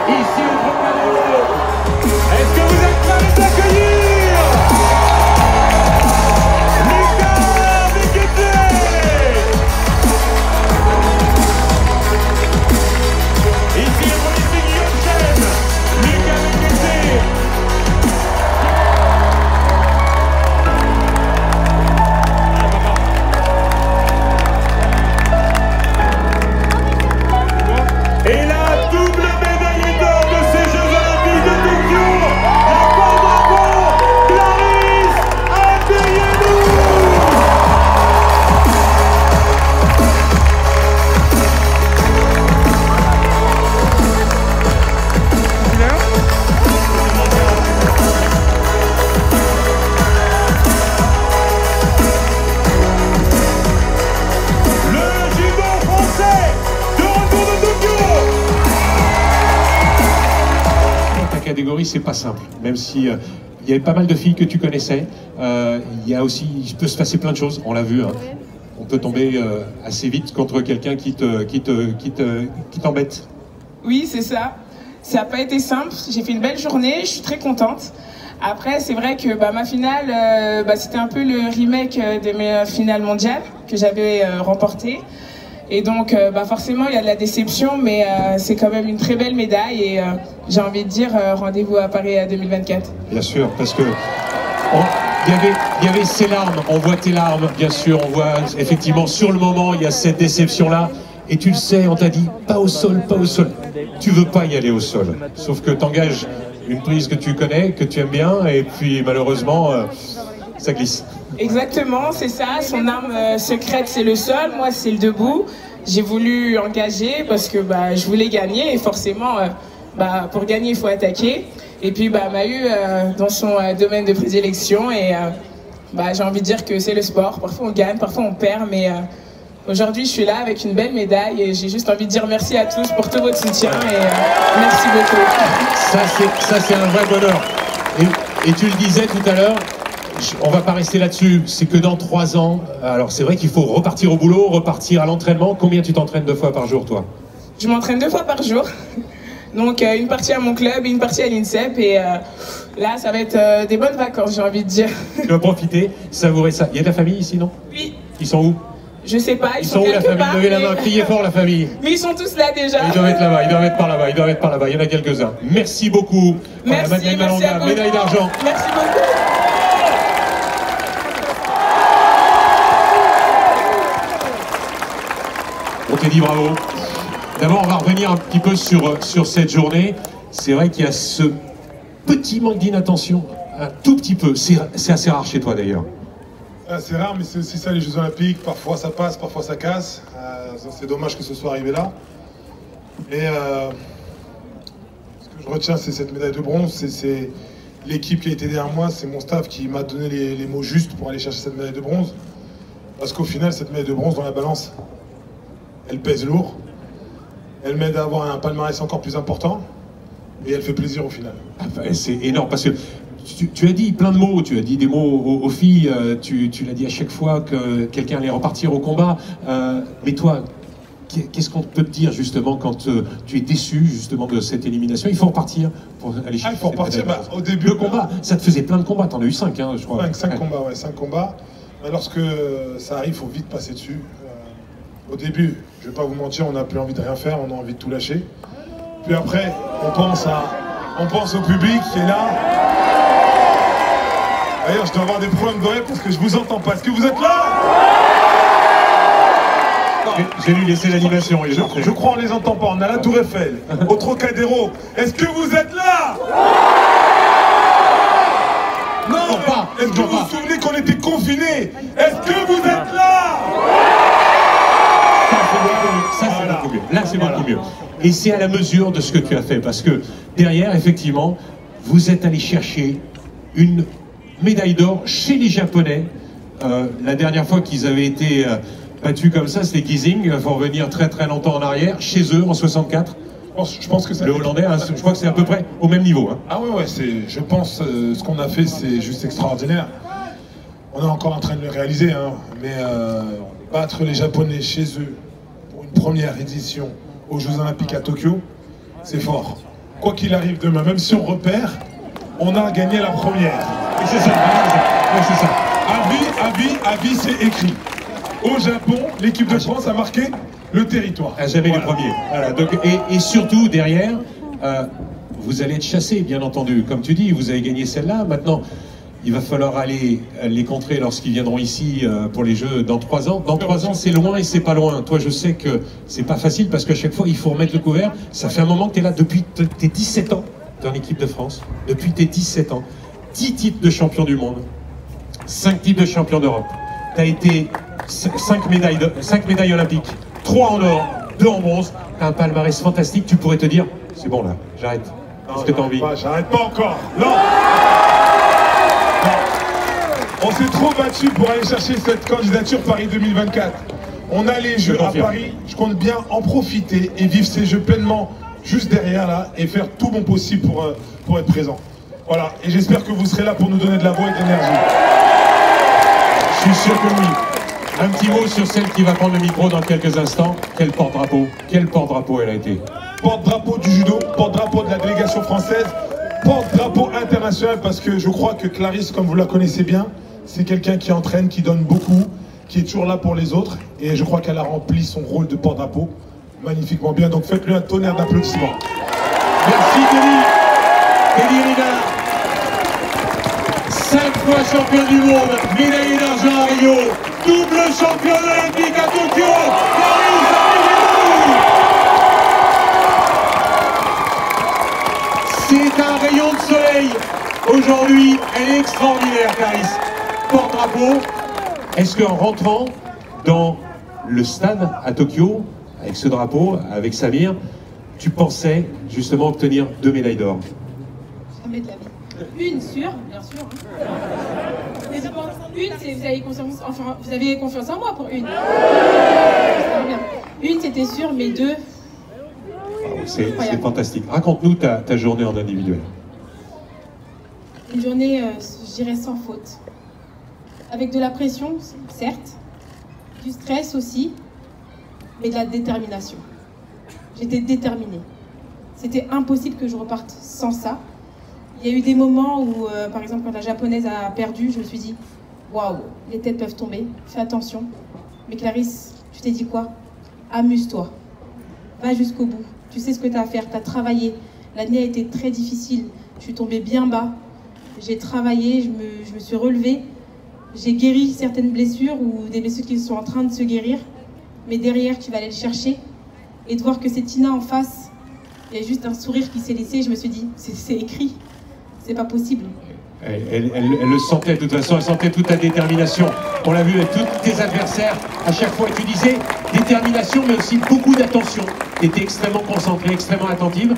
ici au Trocadéro. Est-ce que vous êtes prêts à les accueillir? Lucas Mekete. Ici le policier Guillaume Chen. Lucas Mekete. Et la double médaille d'or de ces Jeux Olympiques de Tokyo, la Bravo, Clarisse Abdeyenou. Le judo français de retour de Tokyo. Ta catégorie, c'est pas simple, même si il y avait pas mal de filles que tu connaissais. Il y a aussi, il peut se passer plein de choses, on l'a vu. Hein. On peut tomber assez vite contre quelqu'un qui t'embête. Oui, c'est ça. Ça n'a pas été simple. J'ai fait une belle journée, je suis très contente. Après, c'est vrai que ma finale, c'était un peu le remake de mes finales mondiales que j'avais remportées. Et donc, forcément, il y a de la déception, mais c'est quand même une très belle médaille. Et j'ai envie de dire, rendez-vous à Paris 2024. Bien sûr, parce que il y avait ces larmes, on voit tes larmes, bien sûr, on voit effectivement sur le moment, il y a cette déception-là. Et tu le sais, on t'a dit, pas au sol, pas au sol. Tu veux pas y aller au sol. Sauf que t'engages une prise que tu connais, que tu aimes bien, et puis malheureusement, ça glisse. Exactement, c'est ça. Son arme secrète, c'est le sol. Moi, c'est le debout. J'ai voulu engager parce que je voulais gagner. Et forcément, pour gagner, il faut attaquer. Et puis, Mahu, dans son domaine de prédilection. Et j'ai envie de dire que c'est le sport. Parfois, on gagne, parfois, on perd. Mais aujourd'hui, je suis là avec une belle médaille. Et j'ai juste envie de dire merci à tous pour tout votre soutien. Et merci beaucoup. Ça, c'est un vrai bonheur. Et tu le disais tout à l'heure, on va pas rester là-dessus, c'est que dans 3 ans, alors c'est vrai qu'il faut repartir au boulot, repartir à l'entraînement. Combien tu t'entraînes 2 fois par jour, toi? Je m'entraîne 2 fois par jour. Donc une partie à mon club et une partie à l'INSEP. Et là, ça va être des bonnes vacances, j'ai envie de dire. Tu vas profiter, savourer ça. Il y a de la famille ici, non? Oui. Ils sont où? Je sais pas, ils sont où la famille? Levez la main, criez fort la famille. Mais ils sont tous là déjà. Ils doivent être là-bas, ils doivent être par là-bas, ils doivent être par là-bas. Il y en a quelques-uns. Merci beaucoup. Merci, Madeleine merci Malanga, médaille d'argent. Merci beaucoup. On te dit bravo. D'abord, on va revenir un petit peu sur cette journée. C'est vrai qu'il y a ce petit manque d'inattention, un tout petit peu. C'est assez rare chez toi d'ailleurs. C'est rare, mais c'est aussi ça les Jeux Olympiques. Parfois ça passe, parfois ça casse. C'est dommage que ce soit arrivé là. Et ce que je retiens, c'est cette médaille de bronze. C'est l'équipe qui a été derrière moi, c'est mon staff qui m'a donné les mots justes pour aller chercher cette médaille de bronze. Parce qu'au final, cette médaille de bronze dans la balance, elle pèse lourd. Elle m'aide à avoir un palmarès encore plus important. Et elle fait plaisir au final. C'est énorme parce que tu as dit plein de mots, tu as dit des mots aux filles, tu l'as dit à chaque fois que quelqu'un allait repartir au combat. Mais toi, qu'est-ce qu'on peut te dire justement quand tu es déçu justement de cette élimination? Il faut repartir pour aller chercher. Il faut repartir. Au début, le combat, ça te faisait plein de combats, t'en as eu 5, hein, je crois. 5 combats, ouais, 5 combats. Mais lorsque ça arrive, il faut vite passer dessus. Au début, je vais pas vous mentir, on n'a plus envie de rien faire, on a envie de tout lâcher. Puis après, on pense au public qui est là. D'ailleurs, je dois avoir des problèmes d'oreille parce que je vous entends pas. Est-ce que vous êtes là? J'ai lui laissé l'animation. Je crois qu'on les entend pas. On a la Tour Eiffel, au Trocadéro. Est-ce que vous êtes là? Non, est-ce que vous vous souvenez qu'on était confinés? Est-ce que vous êtes là? Ça, c'est beaucoup mieux. Là, c'est beaucoup mieux. Et c'est à la mesure de ce que tu as fait. Parce que derrière, effectivement, vous êtes allé chercher une médaille d'or chez les Japonais. La dernière fois qu'ils avaient été battus comme ça, c'était Gizing. Il faut revenir très très longtemps en arrière. Chez eux, en 64. Je pense que ça. Le Hollandais, je crois que c'est à peu près au même niveau. Hein. Ah ouais, je pense ce qu'on a fait, c'est juste extraordinaire. On est encore en train de le réaliser, hein, mais battre les Japonais chez eux pour une première édition aux Jeux Olympiques à Tokyo, c'est fort. quoi qu'il arrive demain, même si on repère, on a gagné la première. Et c'est ça, ouais, c'est ça. À vie, c'est écrit. Au Japon, l'équipe de France a marqué le territoire. À jamais les premiers. Voilà. Donc, et surtout, derrière, vous allez être chassés, bien entendu. Comme tu dis, vous avez gagné celle-là. Maintenant, il va falloir aller les contrer lorsqu'ils viendront ici pour les Jeux dans 3 ans. Dans 3 ans, c'est loin et c'est pas loin. Toi, je sais que c'est pas facile parce qu'à chaque fois, il faut remettre le couvert. Ça fait un moment que tu es là depuis tes 17 ans dans l'équipe de France. Depuis tes 17 ans. 10 titres de champion du monde. 5 titres de champion d'Europe. Tu as été 5 médailles olympiques. 3 en or, 2 en bronze. Tu as un palmarès fantastique. Tu pourrais te dire, c'est bon là, j'arrête. Est-ce que tu as envie? J'arrête pas encore. Non. On s'est trop battu pour aller chercher cette candidature Paris 2024. On a les Jeux à Paris, je compte bien en profiter et vivre ces Jeux pleinement juste derrière là et faire tout mon possible pour être présent. Voilà, et j'espère que vous serez là pour nous donner de la voix et de l'énergie. Je suis sûr que oui. Un petit mot sur celle qui va prendre le micro dans quelques instants. Quel porte-drapeau? Quel porte-drapeau elle a été? Porte-drapeau du judo, porte-drapeau de la délégation française, porte-drapeau international parce que je crois que Clarisse, comme vous la connaissez bien, c'est quelqu'un qui entraîne, qui donne beaucoup, qui est toujours là pour les autres. Et je crois qu'elle a rempli son rôle de porte-drapeau magnifiquement bien. Donc faites-lui un tonnerre d'applaudissements. Merci Denis. Denis Rida. 5 fois champion du monde, médaillé d'argent à Rio, double champion olympique à Tokyo. Clarisse, c'est un rayon de soleil. Aujourd'hui, elle est extraordinaire, Clarisse. Porte-drapeau. Est-ce qu'en rentrant dans le stade à Tokyo, avec ce drapeau, avec Samir, tu pensais justement obtenir 2 médailles d'or? Jamais de la vie. Une sûre, bien sûr. Hein. Mais une, c'est vous avez confiance en moi pour une. Une, c'était sûr, mais 2. C'est fantastique. Raconte-nous ta journée en individuel. Une journée, je dirais, sans faute. Avec de la pression, certes, du stress aussi, mais de la détermination. J'étais déterminée. C'était impossible que je reparte sans ça. Il y a eu des moments où, par exemple, quand la japonaise a perdu, je me suis dit « Waouh, les têtes peuvent tomber, fais attention. » Mais Clarisse, tu t'es dit quoi? Amuse-toi. Va jusqu'au bout. Tu sais ce que tu as à faire, tu as travaillé. L'année a été très difficile. Je suis tombée bien bas. J'ai travaillé, je me suis relevée. J'ai guéri certaines blessures ou des blessures qui sont en train de se guérir. Mais derrière, tu vas aller le chercher. Et de voir que c'est Tina en face, il y a juste un sourire qui s'est laissé. Je me suis dit, c'est écrit. C'est pas possible. Elle le sentait de toute façon, elle sentait toute ta détermination. On l'a vu avec tous tes adversaires. À chaque fois, tu disais détermination, mais aussi beaucoup d'attention. Tu étais extrêmement concentrée, extrêmement attentive.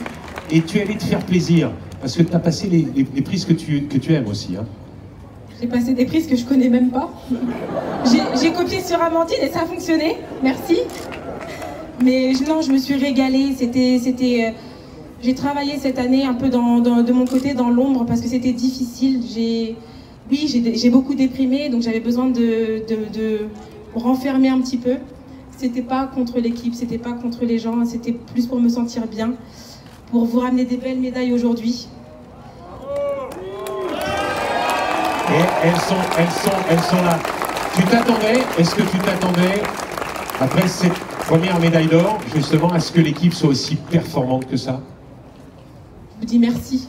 Et tu allais te faire plaisir. Parce que tu as passé les prises que tu aimes aussi. Hein. J'ai passé des prises que je connais même pas. J'ai copié sur Amandine et ça a fonctionné. Merci. Mais non, je me suis régalée. J'ai travaillé cette année un peu de mon côté dans l'ombre parce que c'était difficile. J'ai beaucoup déprimé, donc j'avais besoin de renfermer un petit peu. C'était pas contre l'équipe, c'était pas contre les gens, c'était plus pour me sentir bien, pour vous ramener des belles médailles aujourd'hui. Et elles sont là. Tu t'attendais, est-ce que tu t'attendais, après cette première médaille d'or, justement, à ce que l'équipe soit aussi performante que ça? Je vous dis merci.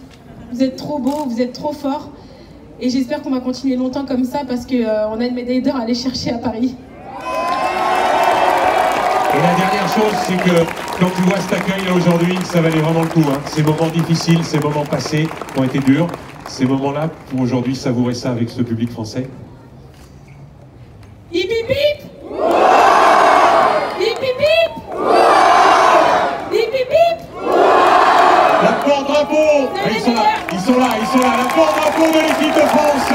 Vous êtes trop beaux, vous êtes trop forts. Et j'espère qu'on va continuer longtemps comme ça parce qu'on a une médaille d'or à aller chercher à Paris. Et la dernière chose, c'est que quand tu vois cet accueil là aujourd'hui, ça valait vraiment le coup. Hein. Ces moments difficiles, ces moments passés qui ont été durs, ces moments-là, pour aujourd'hui savourer ça avec ce public français. Hip hip hip! Hip hip hip! Hip hip hip! La porte-drapeau! Ils sont là, la porte-drapeau de l'équipe de France!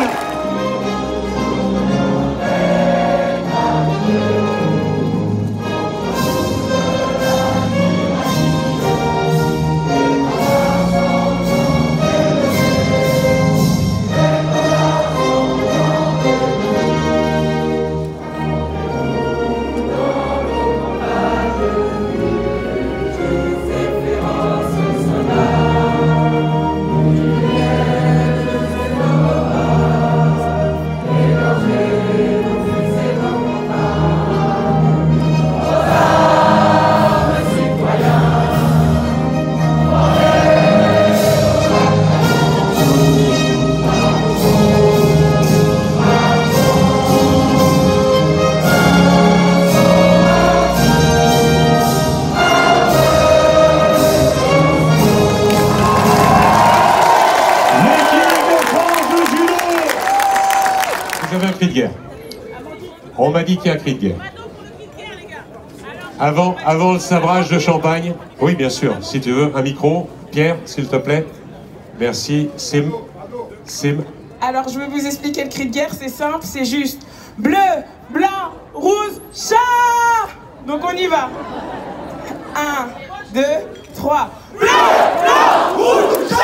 guerre. On m'a dit qu'il y a un cri de guerre. Avant le sabrage de champagne, oui bien sûr, si tu veux, un micro, Pierre, s'il te plaît. Merci, Sim. Alors je vais vous expliquer le cri de guerre, c'est simple, c'est juste bleu, blanc, rouge, chat. Donc on y va. 1, 2, 3. Bleu, blanc, rouge, chat.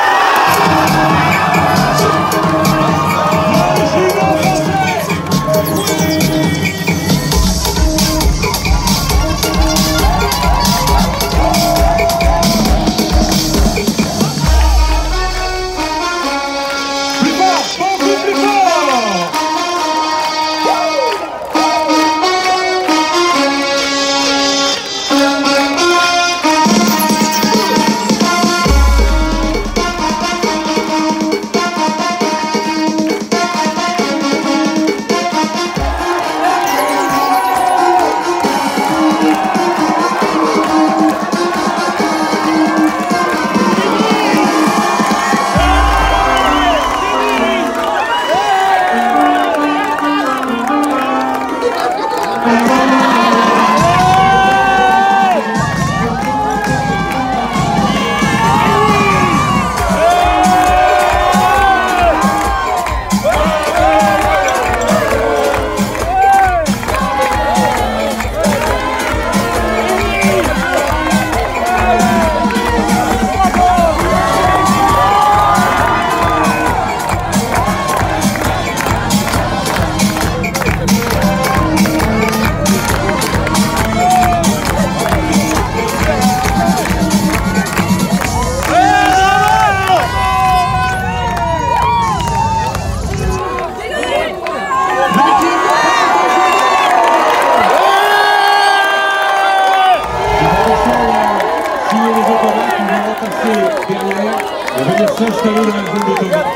S'installer dans la zone d'autographe.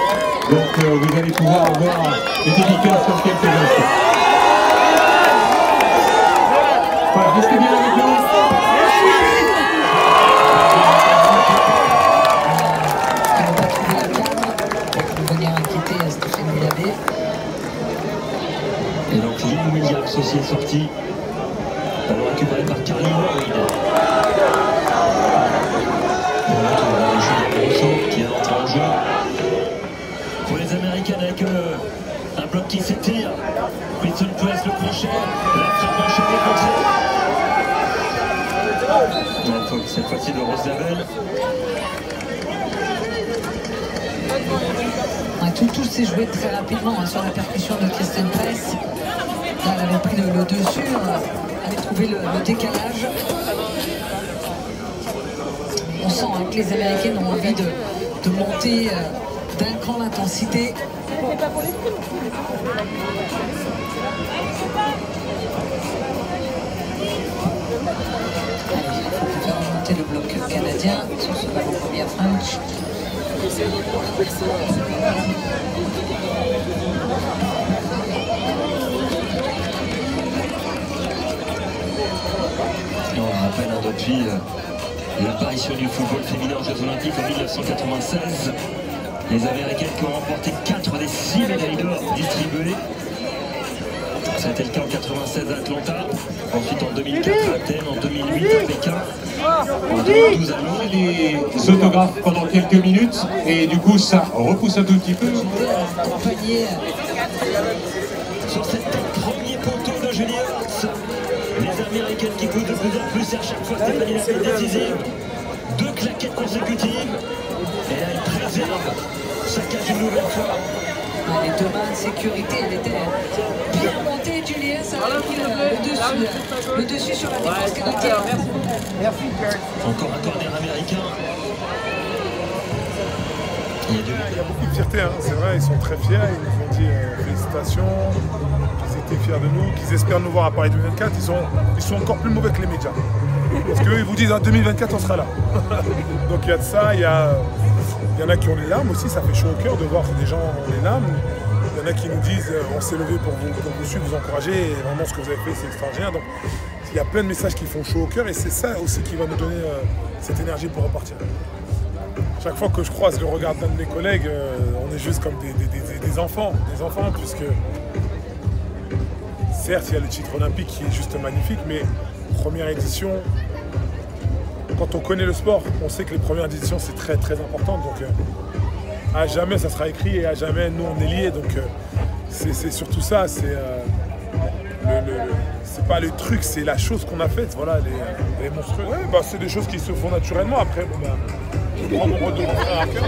Donc vous allez pouvoir avoir des dédicaces dans quelques instants. Voilà, restez bien avec nous. Pour venir inquiéter Stéphane Labbé. Et donc Lynn Williams aussi est sorti. Alors récupéré par Carly Lloyd. Qui est entré en jeu pour les Américaines avec un bloc qui s'étire. Kristen Press le crochet, la frappe enchaînée contrée. Cette fois-ci de Rose Lavelle. Tout s'est joué très rapidement sur la percussion de Kristen Press. Là, elle avait pris le dessus, elle avait trouvé le décalage. On sent que les Américaines ont envie de monter d'un cran l'intensité. Il faut faire remonter le bloc canadien sur ce ballon premier à French. Et on rappelle depuis l'apparition du football féminin aux Jeux Olympiques en 1996. Les Américaines qui ont remporté 4 des 6 médailles d'or distribuées. Ça a été le cas en 1996 à Atlanta, ensuite en 2004 à Athènes, en 2008 à Pékin, en 2012 à Londres. Les autographes pendant quelques minutes et du coup ça repousse un tout petit peu. Sur cette premier poteau de juniors, les Américaines qui poussent de plus en plus et à chaque fois Stéphanie Labbé décisive. 2 claquettes consécutives et là elle préserve sa cage une nouvelle fois. Les 2 mains de sécurité, elle était bien montée. Julius a pris le dessus sur la défense canadienne. Encore un corner américain. Il y a beaucoup de fierté, hein, c'est vrai, ils sont très fiers, ils nous ont dit félicitations, qu'ils étaient fiers de nous, qu'ils espèrent nous voir à Paris 2024, ils sont encore plus mauvais que les médias. Parce qu'eux, ils vous disent en 2024, on sera là. Donc il y a de ça, il y en a qui ont les larmes aussi, ça fait chaud au cœur de voir que des gens ont les larmes. Il y en a qui nous disent on s'est levé pour vous suivre, vous encourager, et vraiment ce que vous avez fait c'est extraordinaire. Donc il y a plein de messages qui font chaud au cœur et c'est ça aussi qui va nous donner cette énergie pour repartir. Chaque fois que je croise le regard d'un de mes collègues, on est juste comme des enfants, puisque certes, il y a le titre olympique qui est juste magnifique, mais première édition, quand on connaît le sport, on sait que les premières éditions, c'est très très important. Donc à jamais, ça sera écrit et à jamais, nous, on est liés. Donc c'est surtout ça, c'est pas le truc, c'est la chose qu'on a faite. Voilà, les monstrueux. Ouais, bah, c'est des choses qui se font naturellement. Après, bon, bah, je prends mon rôle de grand frère à cœur.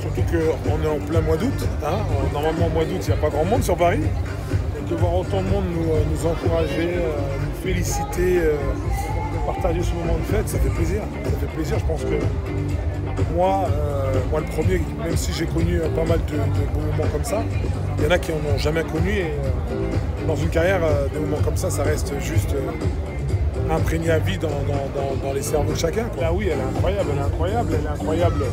Surtout qu'on est en plein mois d'août. Hein. Normalement, au mois d'août, il n'y a pas grand monde sur Paris. Donc, de voir autant de monde nous encourager, nous féliciter, partager ce moment de fête, ça fait plaisir. Ça fait plaisir. Je pense que moi le premier, même si j'ai connu pas mal de beaux moments comme ça, il y en a qui n'en ont jamais connu. Et dans une carrière, des moments comme ça reste juste imprégné à vie dans les cerveaux de chacun. Là, oui, elle est incroyable, elle est incroyable, elle est incroyable.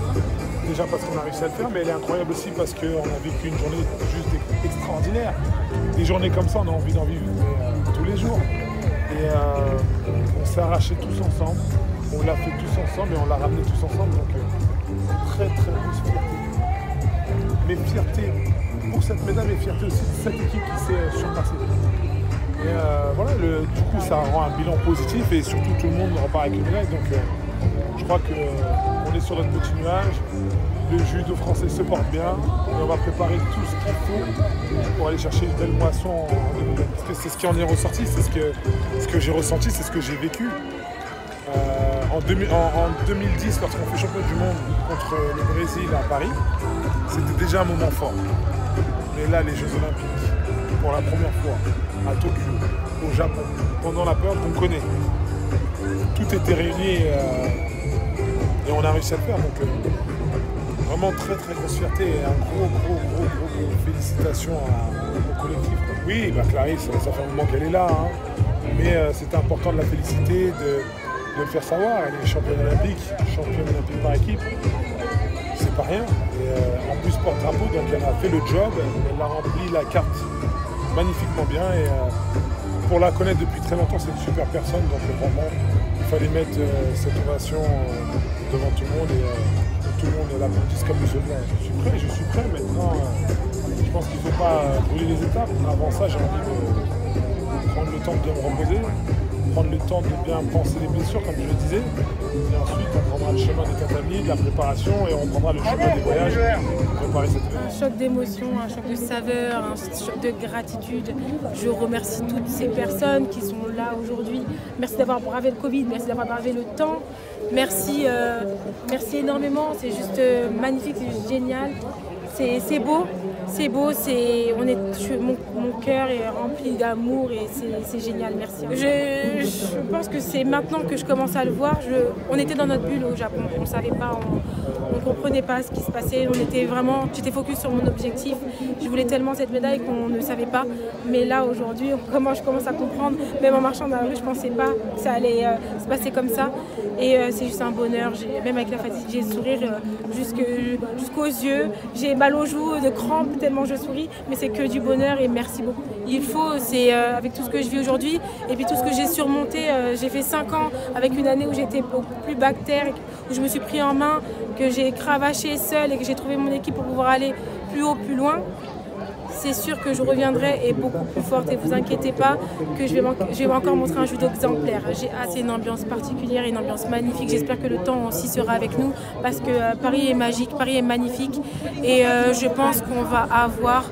Déjà parce qu'on a réussi à le faire, mais elle est incroyable aussi parce qu'on a vécu une journée juste extraordinaire. Des journées comme ça, on a envie d'en vivre tous les jours. Et on s'est arrachés tous ensemble, on l'a fait tous ensemble et on l'a ramené tous ensemble. Donc très très grosse fierté. Mais fierté pour cette médaille, mais fierté aussi de cette équipe qui s'est surpassée. Et voilà, du coup ça rend un bilan positif et surtout tout le monde repart avec une médaille. Donc je crois qu'on est sur notre petit nuage. Le judo français se porte bien et on va préparer tout ce qu'il faut pour aller chercher une belle moisson en 2020. Parce que c'est ce qui en est ressorti, c'est ce que j'ai ressenti, c'est ce que j'ai vécu. En 2010, lorsqu'on fait champion du monde contre le Brésil à Paris, c'était déjà un moment fort. Mais là, les Jeux Olympiques, pour la première fois, à Tokyo, au Japon, pendant la période qu'on connaît, tout était réuni et on a réussi à le faire. Donc, vraiment très très grosse fierté et un gros félicitations au collectif. Oui, bah Clarisse, ça fait un moment qu'elle est là, hein. Mais c'était important de la féliciter, de le faire savoir. Elle est championne olympique par équipe, c'est pas rien. Et en plus porte-drapeau, donc elle a fait le job, elle a rempli la carte magnifiquement bien. Et pour la connaître depuis très longtemps, c'est une super personne, donc vraiment il fallait mettre cette ovation devant tout le monde. Et, tout le monde l'applaudisse comme je le je suis prêt maintenant. Je pense qu'il ne faut pas brûler les étapes. Avant ça, j'ai envie de prendre le temps de bien me reposer, prendre le temps de bien penser les blessures, comme je le disais. Et ensuite, on prendra le chemin des tatamis, de la préparation et on prendra le chemin des voyages pour préparer cette année. Un choc d'émotion, un choc de saveur, un choc de gratitude. Je remercie toutes ces personnes qui sont là aujourd'hui. Merci d'avoir bravé le Covid, merci d'avoir bravé le temps. Merci, merci énormément, c'est juste magnifique, c'est juste génial. C'est beau, mon cœur est rempli d'amour et c'est génial, merci. Je pense que c'est maintenant que je commence à le voir. On était dans notre bulle au Japon, on ne savait pas, on ne comprenait pas ce qui se passait. J'étais focus sur mon objectif. Je voulais tellement cette médaille qu'on ne savait pas. Mais là aujourd'hui, je commence à comprendre. Même en marchant dans la rue, je ne pensais pas que ça allait se passer comme ça. Et c'est juste un bonheur. Même avec la fatigue, j'ai le sourire jusqu'aux yeux. J'ai mal aux joues de crampes tellement je souris, mais c'est que du bonheur et merci beaucoup. C'est avec tout ce que je vis aujourd'hui et puis tout ce que j'ai surmonté, j'ai fait 5 ans avec une année où j'étais beaucoup plus bactère, où je me suis pris en main, que j'ai cravaché seule et que j'ai trouvé mon équipe pour pouvoir aller plus haut, plus loin. C'est sûr que je reviendrai et beaucoup plus forte et vous inquiétez pas que je vais encore montrer un judo exemplaire. J'ai hâte, c'est une ambiance particulière, une ambiance magnifique. J'espère que le temps aussi sera avec nous parce que Paris est magique, Paris est magnifique et je pense qu'on va avoir...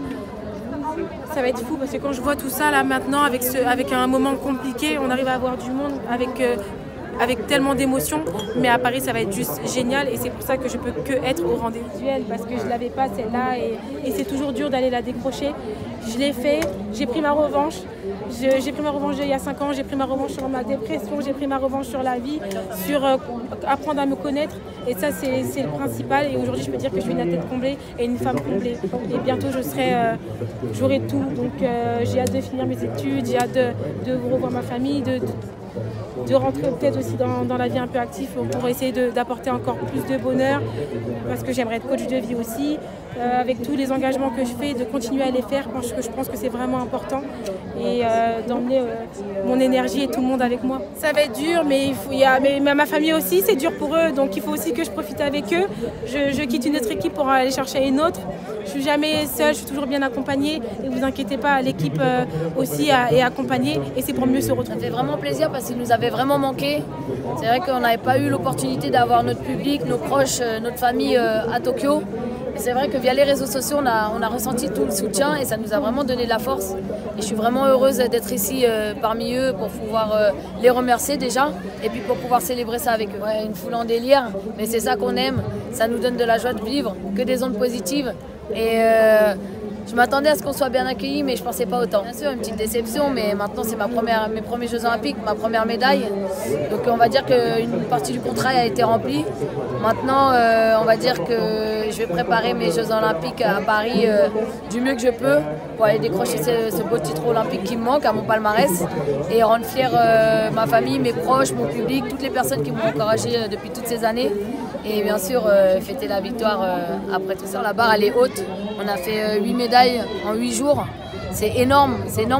Ça va être fou parce que quand je vois tout ça là maintenant avec un moment compliqué, on arrive à avoir du monde avec tellement d'émotions, mais à Paris ça va être juste génial et c'est pour ça que je peux que être au rendez-vous duel parce que je l'avais pas celle-là et c'est toujours dur d'aller la décrocher. Je l'ai fait, j'ai pris ma revanche. J'ai pris ma revanche il y a 5 ans, j'ai pris ma revanche sur ma dépression, j'ai pris ma revanche sur la vie, sur apprendre à me connaître et ça c'est le principal et aujourd'hui je peux dire que je suis une athlète comblée et une femme comblée et bientôt j'aurai tout donc j'ai hâte de finir mes études, j'ai hâte de revoir ma famille, de rentrer peut-être aussi dans la vie un peu active pour essayer d'apporter encore plus de bonheur, parce que j'aimerais être coach de vie aussi, avec tous les engagements que je fais, de continuer à les faire, parce que je pense que c'est vraiment important, et d'emmener mon énergie et tout le monde avec moi. Ça va être dur, mais ma famille aussi, c'est dur pour eux, donc il faut aussi que je profite avec eux. Je quitte une autre équipe pour aller chercher une autre. Je suis jamais seule, je suis toujours bien accompagnée, et vous inquiétez pas, l'équipe aussi est accompagnée, et c'est pour mieux se retrouver. Ça fait vraiment plaisir parce qu'il nous avait vraiment manqué. C'est vrai qu'on n'avait pas eu l'opportunité d'avoir notre public, nos proches, notre famille à Tokyo. Et c'est vrai que via les réseaux sociaux, on a ressenti tout le soutien et ça nous a vraiment donné de la force. Et je suis vraiment heureuse d'être ici parmi eux pour pouvoir les remercier déjà et puis pour pouvoir célébrer ça avec eux. Ouais, une foule en délire, mais c'est ça qu'on aime. Ça nous donne de la joie de vivre, que des ondes positives. Et je m'attendais à ce qu'on soit bien accueillis, mais je ne pensais pas autant. Bien sûr, une petite déception, mais maintenant c'est mes premiers Jeux Olympiques, ma première médaille. Donc on va dire qu'une partie du contrat a été remplie. Maintenant, on va dire que je vais préparer mes Jeux Olympiques à Paris du mieux que je peux pour aller décrocher ce beau titre olympique qui me manque à mon palmarès et rendre fier ma famille, mes proches, mon public, toutes les personnes qui m'ont encouragé depuis toutes ces années. Et bien sûr, fêter la victoire après tout ça. La barre, elle est haute. On a fait 8 médailles en 8 jours. C'est énorme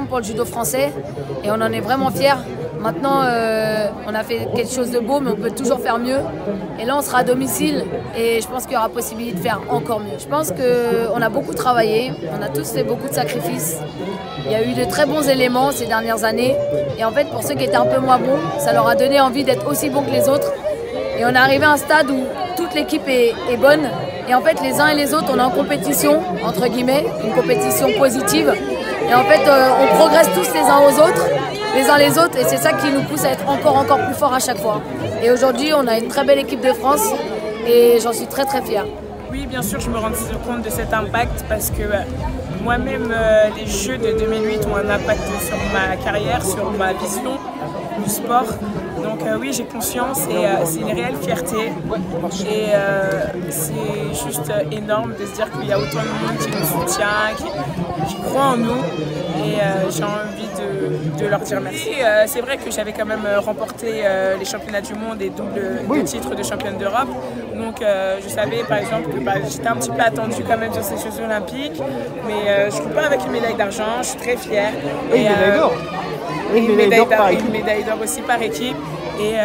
pour le judo français et on en est vraiment fiers. Maintenant, on a fait quelque chose de beau, mais on peut toujours faire mieux. Et là, on sera à domicile et je pense qu'il y aura possibilité de faire encore mieux. Je pense qu'on a beaucoup travaillé, on a tous fait beaucoup de sacrifices. Il y a eu de très bons éléments ces dernières années. Et en fait, pour ceux qui étaient un peu moins bons, ça leur a donné envie d'être aussi bons que les autres. Et on est arrivé à un stade où toute l'équipe est bonne. Et en fait, les uns et les autres, on est en compétition, entre guillemets, une compétition positive. Et en fait, on progresse tous les uns les autres. Et c'est ça qui nous pousse à être encore plus forts à chaque fois. Et aujourd'hui, on a une très belle équipe de France et j'en suis très fière. Oui, bien sûr, je me rends compte de cet impact parce que moi-même, les Jeux de 2008 ont un impact sur ma carrière, sur ma vision du sport. Donc oui, j'ai conscience et c'est une réelle fierté. Et c'est juste énorme de se dire qu'il y a autant de monde qui nous soutient, qui croit en nous. Et j'ai envie de leur dire merci. C'est vrai que j'avais quand même remporté les championnats du monde et double titres de championne d'Europe. Donc je savais par exemple que j'étais un petit peu attendue quand même sur ces Jeux Olympiques. Mais je ne coupe pas avec une médaille d'argent, je suis très fière. Et une médaille d'or. Une médaille d'or aussi par équipe. Et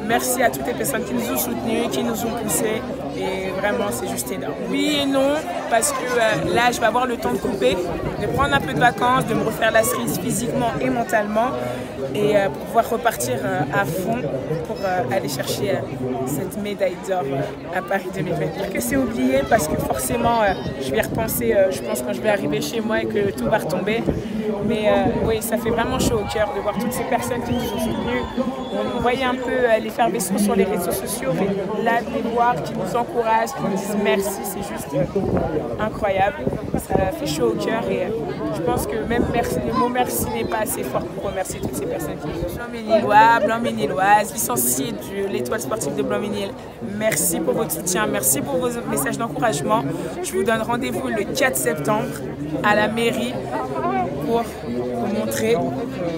merci à toutes les personnes qui nous ont soutenus, qui nous ont poussés. Et vraiment, c'est juste énorme. Oui et non, parce que là, je vais avoir le temps de couper, de prendre un peu de vacances, de me refaire la cerise physiquement et mentalement. Et pour pouvoir repartir à fond pour aller chercher cette médaille d'or à Paris 2024. Que c'est oublié parce que forcément, je vais y repenser, je pense, quand je vais arriver chez moi et que tout va retomber. Mais oui, ça fait vraiment chaud au cœur de voir toutes ces personnes qui nous ont soutenus. On voyait un peu l'effervescence sur les réseaux sociaux, mais là, de les voir, qui nous encouragent, qui nous disent merci, c'est juste incroyable. Ça fait chaud au cœur et je pense que même le mot merci n'est pas assez fort pour remercier toutes ces personnes qui nous ont soutenus. Blanc-Ménilloise, licenciée de l'Étoile sportive de Blanc-Ménil, merci pour votre soutien, merci pour vos messages d'encouragement. Je vous donne rendez-vous le 4 septembre à la mairie pour vous montrer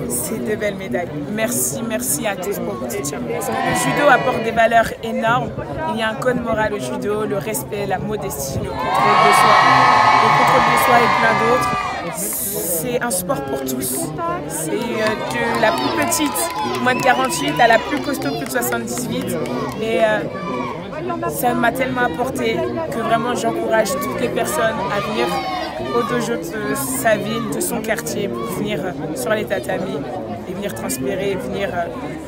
ces 2 belles médailles. Merci à tous pour votre soutien. Le judo apporte des valeurs énormes. Il y a un code moral au judo, le respect, la modestie, le contrôle de soi et plein d'autres. C'est un sport pour tous. C'est de la plus petite, moins de 48, à la plus costaud, plus de 78. Et ça m'a tellement apporté que vraiment j'encourage toutes les personnes à venir au dojo de sa ville, de son quartier, pour venir sur les tatamis et venir transpirer, venir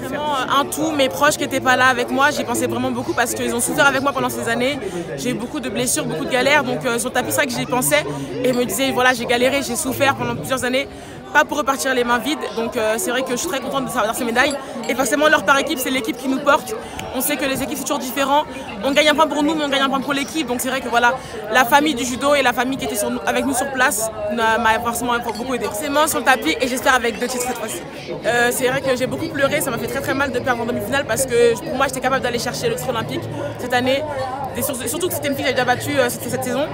faire un tout. Mes proches qui n'étaient pas là avec moi, j'y pensais vraiment beaucoup parce qu'ils ont souffert avec moi pendant ces années. J'ai eu beaucoup de blessures, beaucoup de galères, donc sur le tapis, c'est vrai que j'y pensais et me disais voilà, j'ai galéré, j'ai souffert pendant plusieurs années. Pas pour repartir les mains vides, donc c'est vrai que je suis très contente d'avoir ces médailles. Et forcément, l'or par équipe, c'est l'équipe qui nous porte. On sait que les équipes, c'est toujours différent. On gagne un point pour nous, mais on gagne un point pour l'équipe. Donc c'est vrai que voilà, la famille du judo et la famille qui était avec nous sur place m'a forcément beaucoup aidé. Forcément sur le tapis et j'espère avec 2 titres cette fois-ci. C'est vrai que j'ai beaucoup pleuré, ça m'a fait très mal de perdre en demi-finale parce que pour moi, j'étais capable d'aller chercher le titre olympique cette année. Et surtout que c'était une fille que j'avais déjà battue cette saison.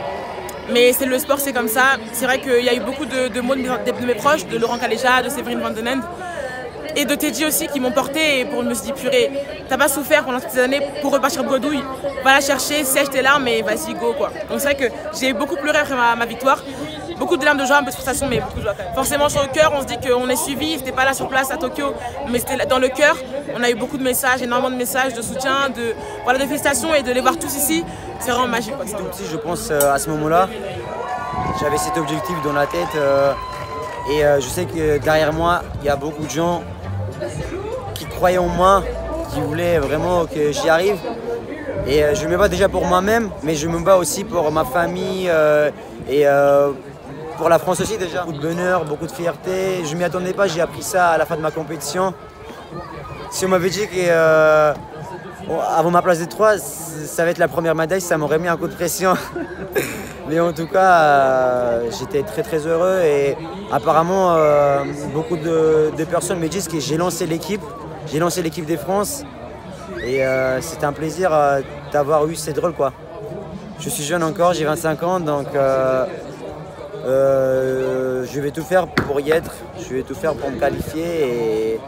Mais c'est le sport, c'est comme ça. C'est vrai qu'il y a eu beaucoup de mots de mes proches, de Laurent Caléja, de Séverine Van Den Ende. et de Teddy aussi qui m'ont porté. Et je me suis dit, purée, t'as pas souffert pendant toutes ces années pour repartir bredouille. Va la chercher, sèche tes larmes et vas-y, go quoi. Donc c'est vrai que j'ai beaucoup pleuré après ma victoire. Beaucoup de larmes de joie, un peu de frustration, mais beaucoup de joie quand même. Forcément, sur le cœur, on se dit qu'on est suivi. C'était pas là sur place à Tokyo, mais c'était dans le cœur. On a eu beaucoup de messages, énormément de messages de soutien, de félicitations et de les voir tous ici. C'est vraiment magique. J'étais petit, je pense, à ce moment-là. J'avais cet objectif dans la tête et je sais que derrière moi, il y a beaucoup de gens qui croyaient en moi, qui voulaient vraiment que j'y arrive. Et je me bats déjà pour moi-même, mais je me bats aussi pour ma famille et pour la France aussi déjà. Beaucoup de bonheur, beaucoup de fierté. Je ne m'y attendais pas, j'ai appris ça à la fin de ma compétition. Si on m'avait dit que avant ma place de 3, ça va être la première médaille, ça m'aurait mis un coup de pression. Mais en tout cas, j'étais très très heureux et apparemment beaucoup de personnes me disent que j'ai lancé l'équipe de France et c'était un plaisir d'avoir eu ces drôles quoi. Je suis jeune encore, j'ai 25 ans donc je vais tout faire pour y être, je vais tout faire pour me qualifier et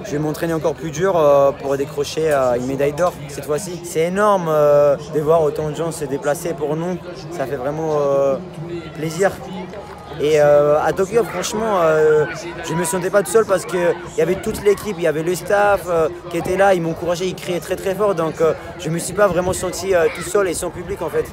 je vais m'entraîner encore plus dur pour décrocher une médaille d'or cette fois-ci. C'est énorme de voir autant de gens se déplacer pour nous, ça fait vraiment plaisir. Et à Tokyo, franchement, je ne me sentais pas tout seul parce qu'il y avait toute l'équipe, il y avait le staff qui était là, ils m'encourageaient, ils criaient très très fort. Donc je ne me suis pas vraiment senti tout seul et sans public en fait.